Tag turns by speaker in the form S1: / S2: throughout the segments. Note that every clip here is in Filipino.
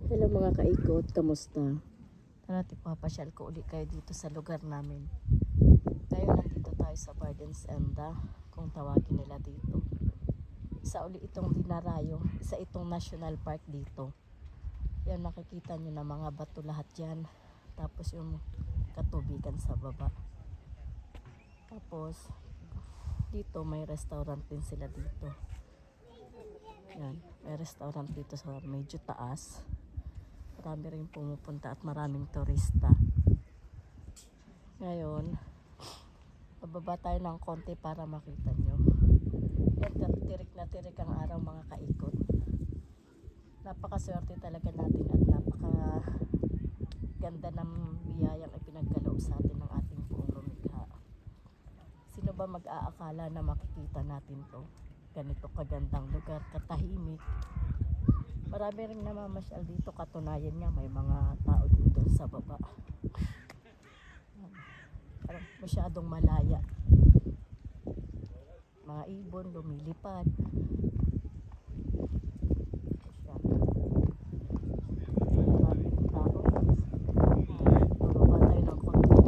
S1: Hello mga kaikot, kamusta? Tara, papasyal ko uli kayo dito sa lugar namin. Ngayon nandito tayo sa Bardens Enda, kung tawagin nila dito. Isa uli itong dinarayo, isa itong national park dito. Yan, makikita nyo na mga bato lahat dyan. Tapos yung katubigan sa baba. Tapos dito may restaurant din sila dito. Yan, may restaurant dito sa medyo taas. Marami rin pumupunta at maraming turista. Ngayon, bababa tayo ng konti para makita nyo. Yan, tirik na tirik ang araw mga kaikot. Napakaswerte talaga natin at napakaganda ng biyayang ipinagkaloob sa atin ng ating buong lumikha. Sino ba mag-aakala na makikita natin to? Ganito kagandang lugar, katahimik. Marami rin namamasyal dito, katunayan niya may mga tao din doon sa baba. Parang masyadong malaya. Mga ibon lumilipad. Maraming tao. Bababa tayo ng konti.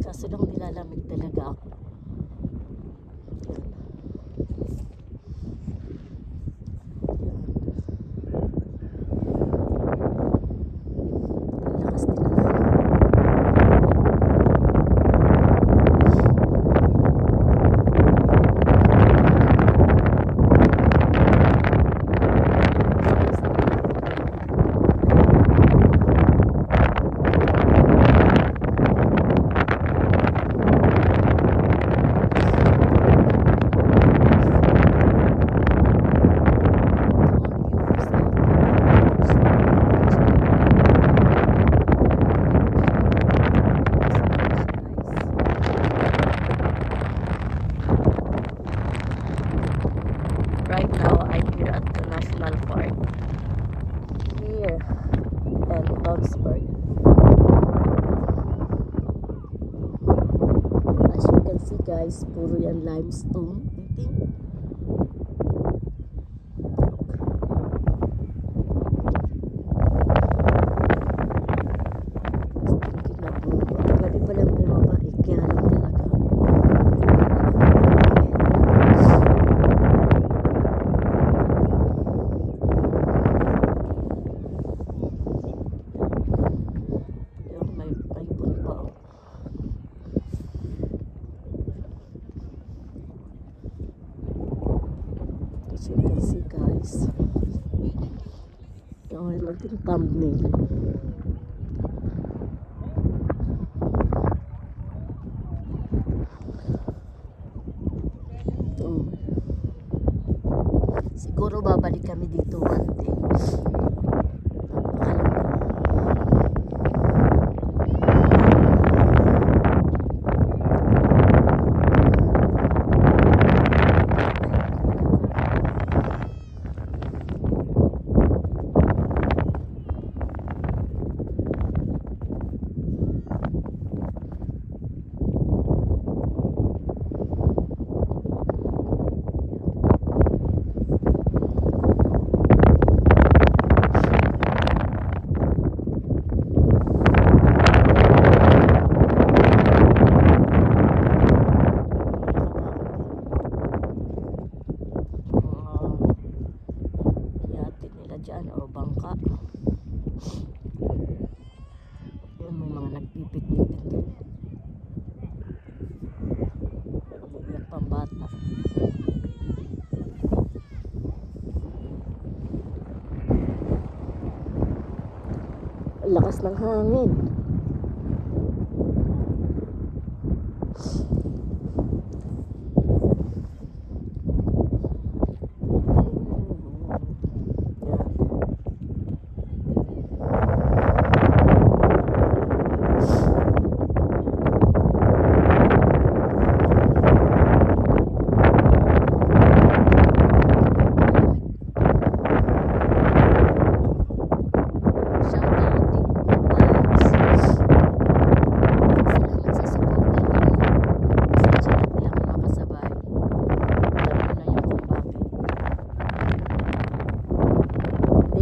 S1: Kaso lang nilalamig talaga ako. Lakas din na lang. Right now, I'm here at the National Park here in Tonsberg. As you can see guys, puro yan limestone. Pwede palang bumaba, kaya lang talaga. May ibon pa. guys. Okay, maging thumbnail. Siguro babalik kami dito one day. Dyan o bangka. Yun, may mga nagpipiknik din dun. Umiiyak pang bata. Ang lakas ng hangin.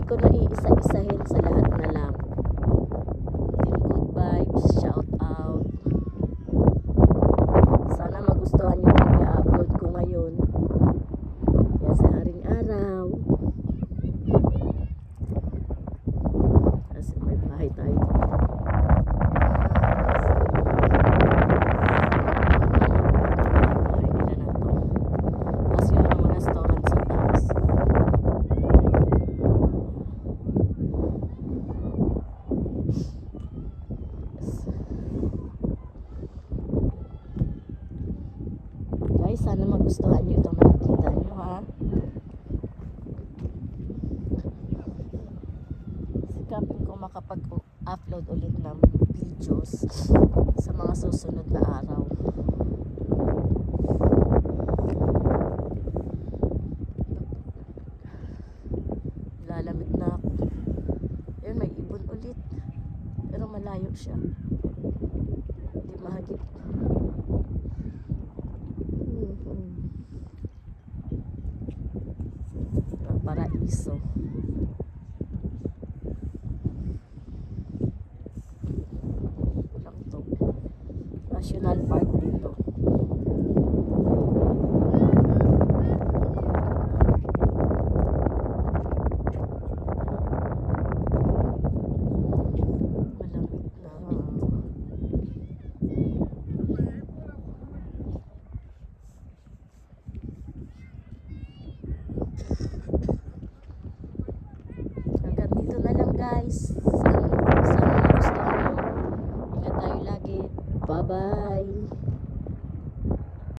S1: Ko na iisa-isahin sa lahat na lang. Team Good Vibes, shout out. Sana magustuhan nyo yung i-upload ko ngayon. Yan sa haring araw. Kasi may bahay tayo. Bahay nila na to. Kasi yung mga restaurant sa taas. Guys, sana magustuhan nyo itong nakikita nyo, ha? Sikapin ko makapag-upload ulit ng videos sa mga susunod na araw. Lalamig na ako. Ayun, may ibon ulit. Pero malayo siya. Hindi mahagip. Paraiso. Lang to. National Park dito. Malamig na. Guys, sana gusto nyo. Ingat tayo lagi. Bye bye.